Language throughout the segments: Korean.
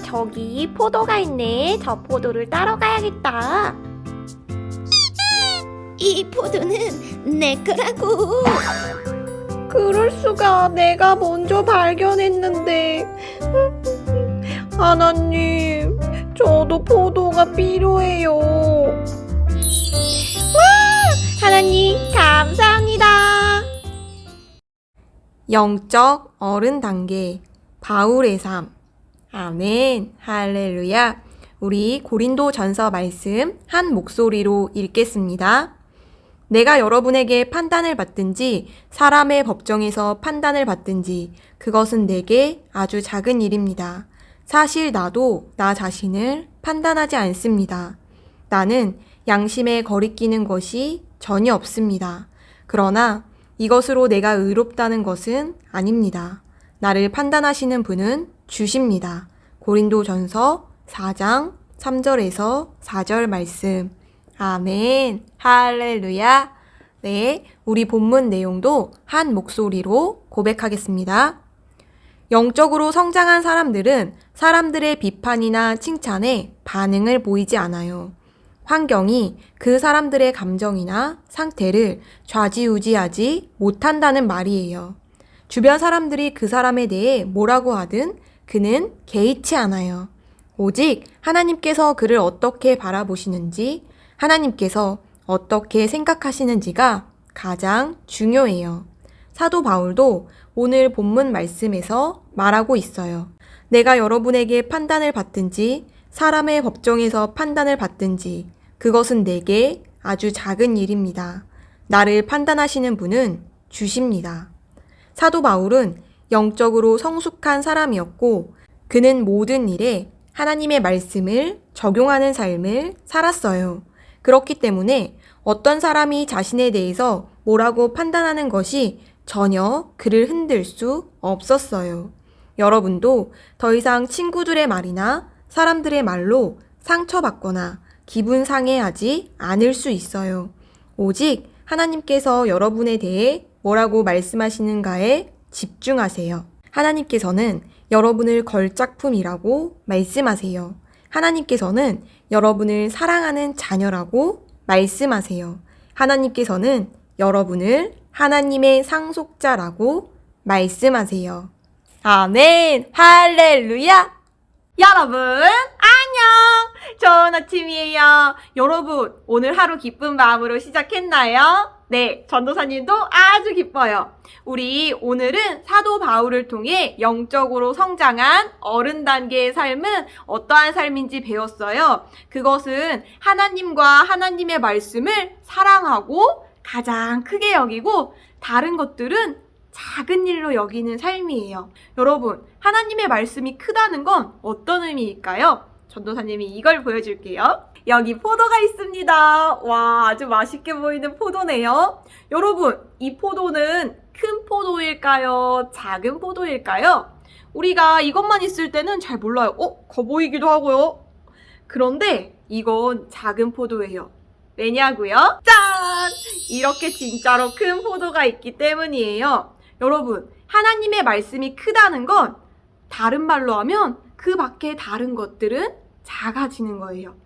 저기 포도가 있네. 저 포도를 따러 가야겠다. 이 포도는 내 거라고. 그럴 수가. 내가 먼저 발견했는데. 하나님, 저도 포도가 필요해요. 와! 하나님, 감사합니다. 영적 어른 단계, 바울의 삶. 아멘, 할렐루야. 우리 고린도전서 말씀 한 목소리로 읽겠습니다. 내가 여러분에게 판단을 받든지 사람의 법정에서 판단을 받든지 그것은 내게 아주 작은 일입니다. 사실 나도 나 자신을 판단하지 않습니다. 나는 양심에 거리끼는 것이 전혀 없습니다. 그러나 이것으로 내가 의롭다는 것은 아닙니다. 나를 판단하시는 분은 주십니다. 고린도전서 4장 3절에서 4절 말씀. 아멘, 할렐루야. 네, 우리 본문 내용도 한 목소리로 고백하겠습니다. 영적으로 성장한 사람들은 사람들의 비판이나 칭찬에 반응을 보이지 않아요. 환경이 그 사람들의 감정이나 상태를 좌지우지하지 못한다는 말이에요. 주변 사람들이 그 사람에 대해 뭐라고 하든 그는 개의치 않아요. 오직 하나님께서 그를 어떻게 바라보시는지, 하나님께서 어떻게 생각하시는지가 가장 중요해요. 사도 바울도 오늘 본문 말씀에서 말하고 있어요. 내가 여러분에게 판단을 받든지 사람의 법정에서 판단을 받든지 그것은 내게 아주 작은 일입니다. 나를 판단하시는 분은 주십니다. 사도 바울은 영적으로 성숙한 사람이었고 그는 모든 일에 하나님의 말씀을 적용하는 삶을 살았어요. 그렇기 때문에 어떤 사람이 자신에 대해서 뭐라고 판단하는 것이 전혀 그를 흔들 수 없었어요. 여러분도 더 이상 친구들의 말이나 사람들의 말로 상처받거나 기분 상해하지 않을 수 있어요. 오직 하나님께서 여러분에 대해 뭐라고 말씀하시는가에 집중하세요. 하나님께서는 여러분을 걸작품이라고 말씀하세요. 하나님께서는 여러분을 사랑하는 자녀라고 말씀하세요. 하나님께서는 여러분을 하나님의 상속자라고 말씀하세요. 아멘, 할렐루야. 여러분, 안녕! 좋은 아침이에요. 여러분, 오늘 하루 기쁜 마음으로 시작했나요? 네, 전도사님도 아주 기뻐요. 우리 오늘은 사도 바울을 통해 영적으로 성장한 어른 단계의 삶은 어떠한 삶인지 배웠어요. 그것은 하나님과 하나님의 말씀을 사랑하고 가장 크게 여기고 다른 것들은 작은 일로 여기는 삶이에요. 여러분, 하나님의 말씀이 크다는 건 어떤 의미일까요? 전도사님이 이걸 보여줄게요. 여기 포도가 있습니다. 와, 아주 맛있게 보이는 포도네요. 여러분, 이 포도는 큰 포도일까요? 작은 포도일까요? 우리가 이것만 있을 때는 잘 몰라요. 커 보이기도 하고요. 그런데 이건 작은 포도예요. 왜냐고요? 짠! 이렇게 진짜로 큰 포도가 있기 때문이에요. 여러분, 하나님의 말씀이 크다는 건 다른 말로 하면 그 밖에 다른 것들은 작아지는 거예요.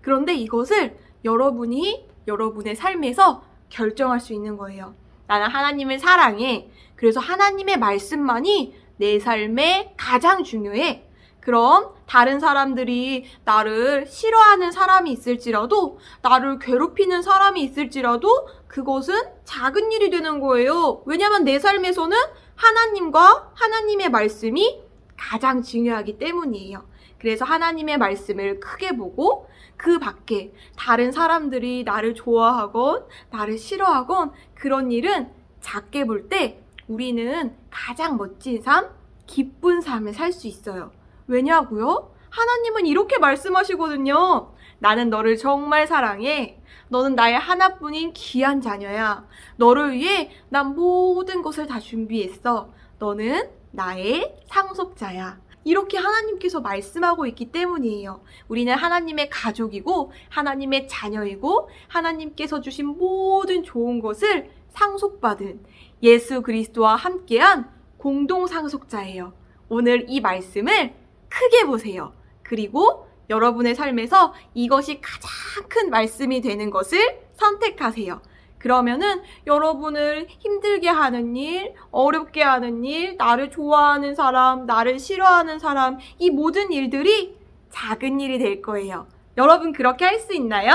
그런데 이것을 여러분이 여러분의 삶에서 결정할 수 있는 거예요. 나는 하나님을 사랑해. 그래서 하나님의 말씀만이 내 삶에 가장 중요해. 그럼 다른 사람들이 나를 싫어하는 사람이 있을지라도, 나를 괴롭히는 사람이 있을지라도 그것은 작은 일이 되는 거예요. 왜냐하면 내 삶에서는 하나님과 하나님의 말씀이 가장 중요하기 때문이에요. 그래서 하나님의 말씀을 크게 보고 그 밖에 다른 사람들이 나를 좋아하건 나를 싫어하건 그런 일은 작게 볼 때 우리는 가장 멋진 삶, 기쁜 삶을 살 수 있어요. 왜냐고요? 하나님은 이렇게 말씀하시거든요. 나는 너를 정말 사랑해. 너는 나의 하나뿐인 귀한 자녀야. 너를 위해 난 모든 것을 다 준비했어. 너는 나의 상속자야. 이렇게 하나님께서 말씀하고 있기 때문이에요. 우리는 하나님의 가족이고 하나님의 자녀이고 하나님께서 주신 모든 좋은 것을 상속받은 예수 그리스도와 함께한 공동 상속자예요. 오늘 이 말씀을 크게 보세요. 그리고 여러분의 삶에서 이것이 가장 큰 말씀이 되는 것을 선택하세요. 그러면은 여러분을 힘들게 하는 일, 어렵게 하는 일, 나를 좋아하는 사람, 나를 싫어하는 사람, 이 모든 일들이 작은 일이 될 거예요. 여러분 그렇게 할 수 있나요?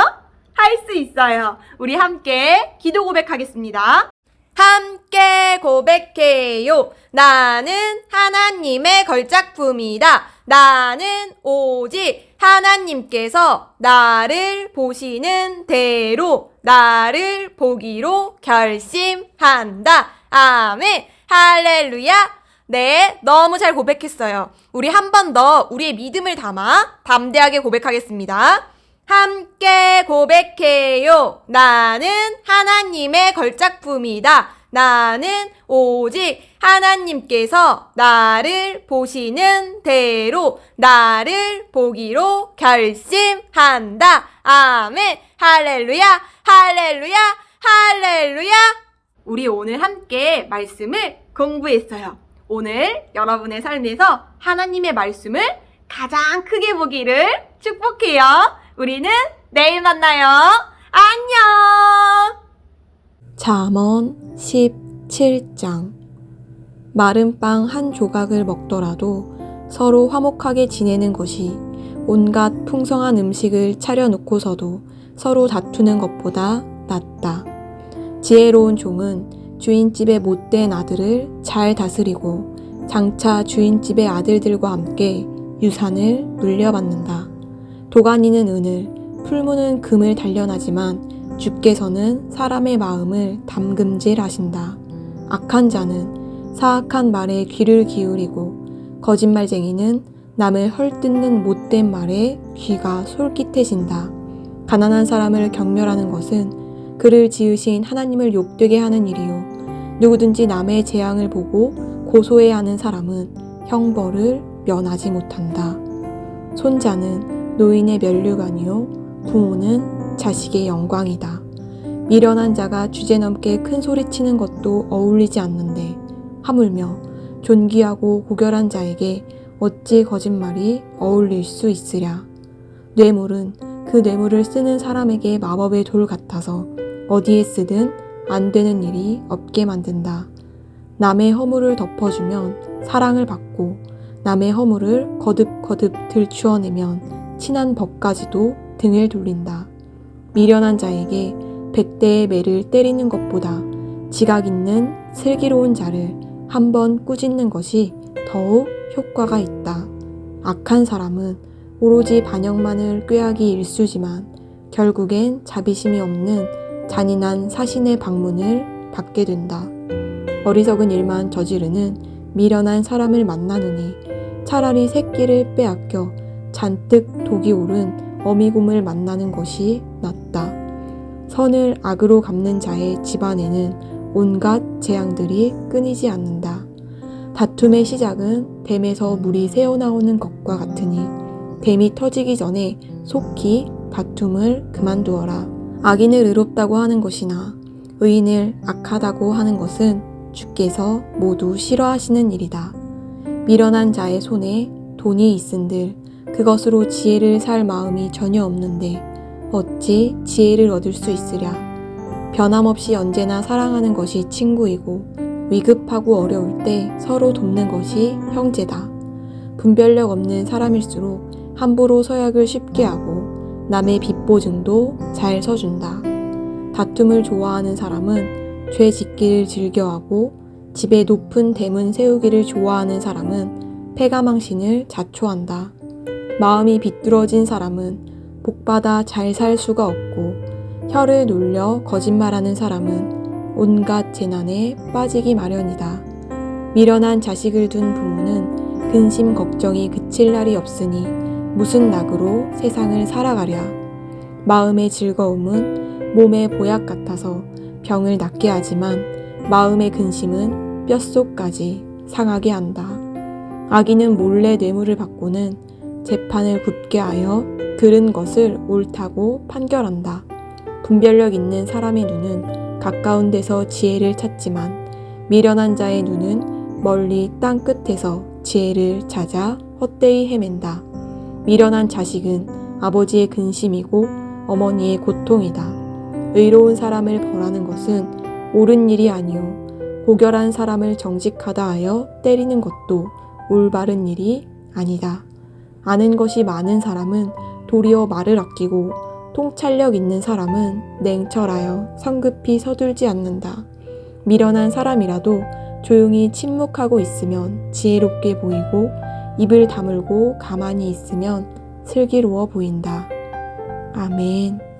할 수 있어요. 우리 함께 기도 고백하겠습니다. 함께 고백해요. 나는 하나님의 걸작품이다. 나는 오직 하나님께서 나를 보시는 대로 나를 보기로 결심한다. 아멘. 할렐루야. 네, 너무 잘 고백했어요. 우리 한 번 더 우리의 믿음을 담아 담대하게 고백하겠습니다. 함께 고백해요. 나는 하나님의 걸작품이다. 나는 오직 하나님께서 나를 보시는 대로 나를 보기로 결심한다. 아멘. 할렐루야. 할렐루야. 할렐루야. 우리 오늘 함께 말씀을 공부했어요. 오늘 여러분의 삶에서 하나님의 말씀을 가장 크게 보기를 축복해요. 우리는 내일 만나요. 안녕. 잠언 17장. 마른 빵 한 조각을 먹더라도 서로 화목하게 지내는 것이 온갖 풍성한 음식을 차려놓고서도 서로 다투는 것보다 낫다. 지혜로운 종은 주인집의 못된 아들을 잘 다스리고 장차 주인집의 아들들과 함께 유산을 물려받는다. 도가니는 은을, 풀무는 금을 단련하지만 주께서는 사람의 마음을 담금질하신다. 악한 자는 사악한 말에 귀를 기울이고 거짓말쟁이는 남을 헐뜯는 못된 말에 귀가 솔깃해진다. 가난한 사람을 경멸하는 것은 그를 지으신 하나님을 욕되게 하는 일이요. 누구든지 남의 재앙을 보고 고소해야 하는 사람은 형벌을 면하지 못한다. 손자는 노인의 면류관이요 부모는 자식의 영광이다. 미련한 자가 주제넘게 큰 소리치는 것도 어울리지 않는데 하물며 존귀하고 고결한 자에게 어찌 거짓말이 어울릴 수 있으랴. 뇌물은 그 뇌물을 쓰는 사람에게 마법의 돌 같아서 어디에 쓰든 안 되는 일이 없게 만든다. 남의 허물을 덮어주면 사랑을 받고 남의 허물을 거듭거듭 들추어내면 친한 법까지도 등을 돌린다. 미련한 자에게 100대의 매를 때리는 것보다 지각 있는 슬기로운 자를 한번 꾸짖는 것이 더욱 효과가 있다. 악한 사람은 오로지 반역만을 꾀하기 일쑤지만 결국엔 자비심이 없는 잔인한 사신의 방문을 받게 된다. 어리석은 일만 저지르는 미련한 사람을 만나느니 차라리 새끼를 빼앗겨 잔뜩 독이 오른 어미곰을 만나는 것이 낫다. 선을 악으로 갚는 자의 집안에는 온갖 재앙들이 끊이지 않는다. 다툼의 시작은 뱀에서 물이 새어나오는 것과 같으니 뱀이 터지기 전에 속히 다툼을 그만두어라. 악인을 의롭다고 하는 것이나 의인을 악하다고 하는 것은 주께서 모두 싫어하시는 일이다. 미련한 자의 손에 돈이 있은들 그것으로 지혜를 살 마음이 전혀 없는데 어찌 지혜를 얻을 수 있으랴. 변함없이 언제나 사랑하는 것이 친구이고 위급하고 어려울 때 서로 돕는 것이 형제다. 분별력 없는 사람일수록 함부로 서약을 쉽게 하고 남의 빚보증도 잘 서준다. 다툼을 좋아하는 사람은 죄 짓기를 즐겨하고 집에 높은 대문 세우기를 좋아하는 사람은 패가망신을 자초한다. 마음이 비뚤어진 사람은 복받아 잘 살 수가 없고 혀를 놀려 거짓말하는 사람은 온갖 재난에 빠지기 마련이다. 미련한 자식을 둔 부모는 근심 걱정이 그칠 날이 없으니 무슨 낙으로 세상을 살아가랴. 마음의 즐거움은 몸의 보약 같아서 병을 낫게 하지만 마음의 근심은 뼛속까지 상하게 한다. 악인은 몰래 뇌물을 받고는 재판을 굳게 하여 들은 것을 옳다고 판결한다. 분별력 있는 사람의 눈은 가까운 데서 지혜를 찾지만 미련한 자의 눈은 멀리 땅 끝에서 지혜를 찾아 헛되이 헤맨다. 미련한 자식은 아버지의 근심이고 어머니의 고통이다. 의로운 사람을 벌하는 것은 옳은 일이 아니요 고결한 사람을 정직하다 하여 때리는 것도 올바른 일이 아니다. 아는 것이 많은 사람은 도리어 말을 아끼고 통찰력 있는 사람은 냉철하여 성급히 서둘지 않는다. 미련한 사람이라도 조용히 침묵하고 있으면 지혜롭게 보이고 입을 다물고 가만히 있으면 슬기로워 보인다. 아멘.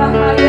Bye.